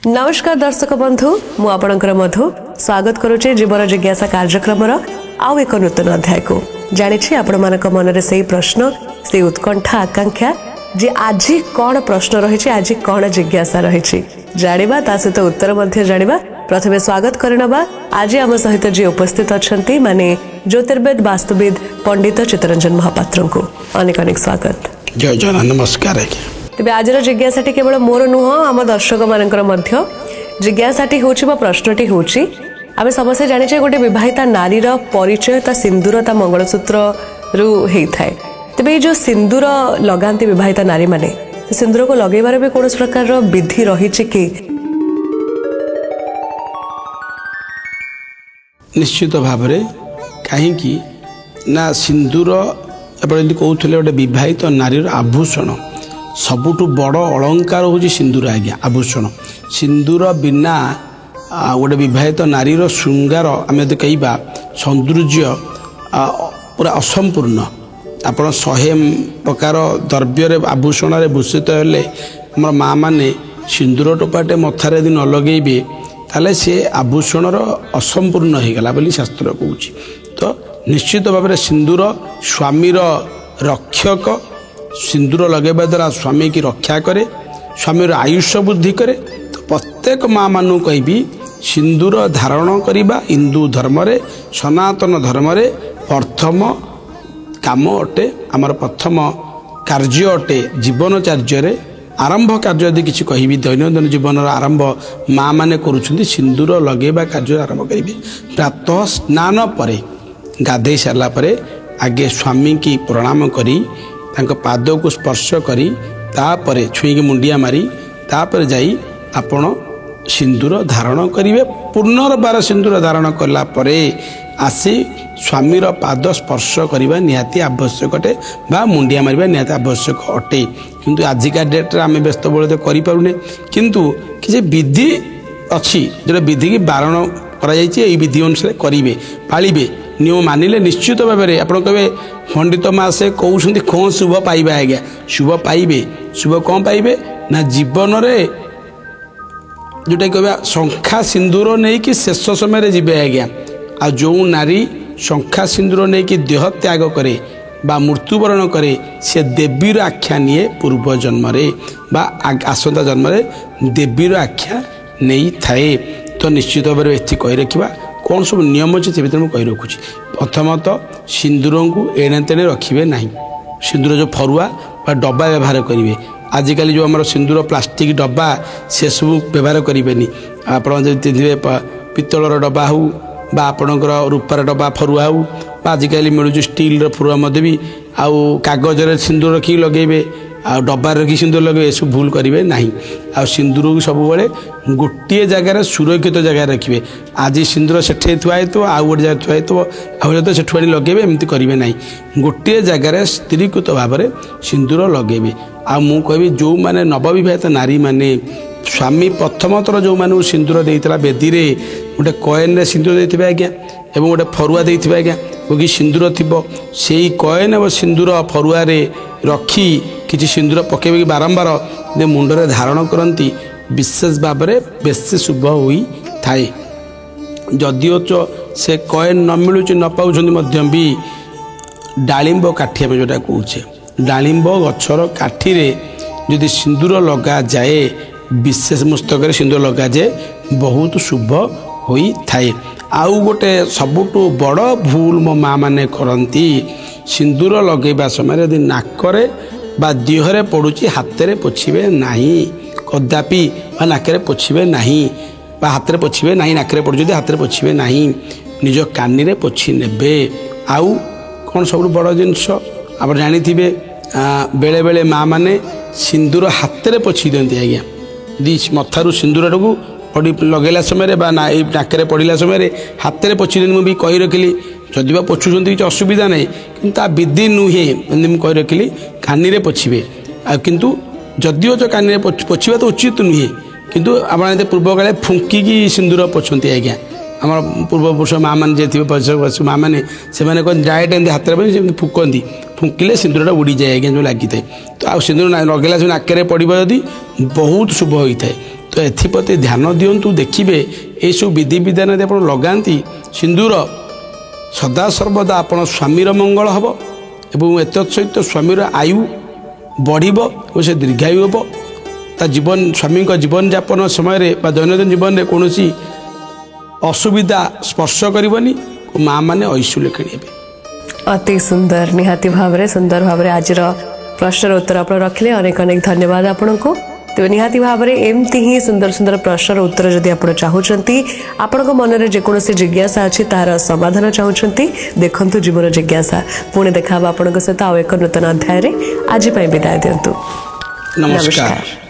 नमस्कार दर्शक बंधु मु आपणकर मधु स्वागत करुचे जीवन जिज्ञासा कार्यक्रम आउ एक नूतन अध्याय को जानी आपण मानक मनरे से प्रश्न से उत्कंठा आकांक्षा जे आज कौन प्रश्न रही आज कौन जिज्ञासा रही जानिबा ता सहित उत्तर मध्य जानिबा। प्रथमे स्वागत करनबा आज आम सहित जी उपस्थित अच्छा माने ज्योतिर्वेद वास्तुविद पंडित चित्तरंजन महापात्र को अनेक अनेक स्वागत। जय जगन्नाथ नमस्कार। तेज आज जिज्ञासाटी केवल मोर नुह आम दर्शक मानकर मध्य जिज्ञासाटी होछि बा प्रश्नटी होछि आमे समस्त जानिछे गोटे विवाहिता नारीर परिचय ता सिंदूर ता मंगलसूत्र रु हेइ थाए। तेबे जो सिंदूर लगांती विवाहिता नारी माने सिंदूर को लगेबार भी कौन प्रकार विधि रही कि? निश्चित भाव कहीं ना सिंदूर एपरि कहते गोटे विवाहित नारीर आभूषण सबुठु बड़ अलंकार हूँ सिंदूर। आज्ञा आभूषण सिंदूर बिना गोटे विवाहित नारीर श्रृंगार आम यदि कहवा सौंदर्य पूरा असंपूर्ण। आप 100 प्रकार द्रव्य आभूषण भूषित हेले आम माँ मैंने सिंदूर टोपाटे मथार यदि न लगेबे ताले से आभूषणर असंपूर्ण होगला बोली शास्त्र कहूँ। तो निश्चित भाव में सिंदूर स्वामीर रक्षक। सिंदूर लगेबा द्वारा स्वामी की रक्षा करे, स्वामीर आयुष वृद्धि करे। तो प्रत्येक माँ मानू कहबी सिंदूर धारण करवा हिंदू धर्म रे सनातन धर्म रे प्रथम काम अटे। आमर प्रथम कार्य अटे जीवनचर्य आरंभ कार्य यदि किसी कहबी दैनंदिन जीवन आरंभ माँ मैंने करुछंती सिंदूर लगेबा कार्य आरंभ करेंगे। प्रातः स्नान परे गाधे सारा परे आगे स्वामी की प्रणाम करी तांको पाद को स्पर्श करी तापरे छुईकी मुंडिया मारी तापर जाई आपण सिंदूर धारण करिवे। पुनर्बार सिंदूर धारण कला परे आसी स्वामीर पाद स्पर्श करवा निहाती आवश्यक अटे बा मुंडिया मारिबा निहाती आवश्यक अटे। किंतु आजिका डेट्रे आम व्यस्त बहुल करें किंतु किसी विधि अच्छी जो विधि की बारण करा विधि अनुसार करेंगे पालिबे नियम मानिले निश्चित भाव में आप कहे पंडित मासे कहते कौन शुभ पाइबे। आज्ञा शुभ पाइबे। शुभ कौन पाइबे ना जीवन रे जोटा कह शंखा सिंदूर नहीं कि शेष समय जीवे। आज्ञा आ जो नारी शंखा सिंदूर नहीं कि देह त्याग करे बा मृत्युवरण करे से देवीर आख्या निये पूर्व जन्म रे बा आसंता जन्म रे देवीर आख्या नहीं थाए। तो निश्चित भाव में ये कही रखा कौन सब नियम अच्छे से भर कही रखुच्छी। प्रथमतः सिंदूर को एणे तेणे रखिए ना। सिंदूर जो फरुआ बा डब्बा व्यवहार करेंगे। आजिकल जो आम सिंदूर प्लास्टिक डब्बा से सब व्यवहार करेंगे। आप पितलर डब्बा हो बा आपणकर रूपार डब्बा फरुआ हो आजिकल मिलूँ स्टील फरुआ भी आउ कागज सिंदूर रखी लगेबे आ डब्बा रखी सिंदूर लगे ये सब भूल करेंगे ना। आ सिंदूर को सब गोटे जगार सुरक्षित जगह रखिए। आज सिंदूर सेठे थुआई तो आउ गोटे जगह थुआई तो आउ तो सेठू आनी लगे एमती करेंगे ना। गोटे जगार स्त्रीकृत भाव में सिंदूर लगे। आ मु कहि जो मैंने नवविवाहित नारी माने स्वामी प्रथम थर जो मैंने सिंदूर देता बेदी रे गोटे कएन सिंदूर देते आज्ञा एवं गोटे फरुआ देते आज्ञा कि सिंदूर थी से कएन और सिंदूर फरुआ रखी किसी सिंदूर पकेबे बारंबार मुंडरे धारण करती विशेष भाव में बेसी शुभ होई थाए। जदिओ से कएन न मिलूँ न पाँच भी डालिंब काठी आम जोटा कहे डालिंब गछर काठी जदि सिंदूर लगा जाए विशेष मस्तक सिंदूर लगा जाए बहुत शुभ होई थाए। आउ गोटे सबुठु बड़ भूल मो माँ मैंने करती सिंदूर लगेबा समय यदि नाकरे बा देहरे पड़ुची हाथ पोछिबे नाही कदापि बा नाकरे पोछिबे नाही बा हाथ पोछिबे नाही नाकरे पड़ुची हाथ पोछिबे नाही निज कानी रे पोछि नेबे। आउ कौन सब बड़ जिनस आप जानी बेले बेले माँ मैंने सिंदूर हाथ में पोछि दिखती। आज्ञा दी मथारू सिंदूर को पड़ी लगेला समय नाकरे पड़ा समय हाथ में पोछि दिन मुझे कही रखिली जदि बा पोछुं किसी असुविधा ना कि विधि नुहे मुझे कही रखिली कानी रे पोछिबे। किंतु जदिओ जो कानी रे पोछिबा तो उचित नुहे किंतु आप पूर्व काले फुंकिकी सिंदूर पोछती। आज्ञा आम पूर्वपुरुष माँ मैंने जे माँ मैंने से डायरेक्ट एमती हाथ में फुकती फुंकिले सिंदूरटा उड़ी जाए। आज्ञा जो लगी थाए तो आ सिंदूर लगेला नाकरे पड़ो यदि बहुत शुभ होता है। ତ ଏଥିପ୍ରତି ଧ୍ୟାନ ଦିଅନ୍ତୁ। ଦେଖିବେ ଏଇସବୁ ବିଧିବିଧାନ ଯଦି ଆପଣ ଲଗାନ୍ତି ସିନ୍ଦୁର ସଦାସର୍ବଦା ଆପଣ ସ୍ୱାମୀର ମଙ୍ଗଳ ହେବ ଏବଂ ଏତତ୍ ସହିତ ସ୍ୱାମୀର ଆୟୁ ବଢ଼ିବ ଓ ସେ ଦୀର୍ଘାୟୁ ହେବ। ତା ଜୀବନ ସ୍ୱାମୀଙ୍କ ଜୀବନଯାପନ ସମୟରେ ବା ଦୈନନ୍ଦିନ ଜୀବନରେ କୌଣସି ଅସୁବିଧା ସ୍ପର୍ଶ କରିବନି ଓ ମାଆ ମାନେ ଐଶ୍ୱର୍ଯ୍ୟ କିଣିବେ। ଅତି ସୁନ୍ଦର, ନିହାତି ଭାବରେ ସୁନ୍ଦର ଭାବରେ ଆଜିର ପ୍ରଶ୍ନର ଉତ୍ତର ଆପଣ ରଖିଲେ। ଅନେକ ଅନେକ ଧନ୍ୟବାଦ ଆପଣଙ୍କୁ। ତେବେ ନିହାତି ଭାବରେ ଏମିତି ହିଁ ସୁନ୍ଦର ସୁନ୍ଦର ପ୍ରଶ୍ନର ଉତ୍ତର ଯଦି ଆପଣ ଚାହୁଁଛନ୍ତି, ଆପଣଙ୍କ ମନରେ ଯେକୌଣସି ଜିଜ୍ଞାସା ଅଛି ତାହାର ସମାଧାନ ଚାହୁଁଛନ୍ତି, ଦେଖନ୍ତୁ ଜୀବନ ଜିଜ୍ଞାସା। ପୁଣି ଦେଖା ହେବ ଆପଣଙ୍କ ସହିତ ଆଉ ଏକ ନୂତନ ଅଧ୍ୟାୟରେ। ଆଜି ପାଇଁ ବିଦାୟ ଦିଅନ୍ତୁ। ନମସ୍କାର।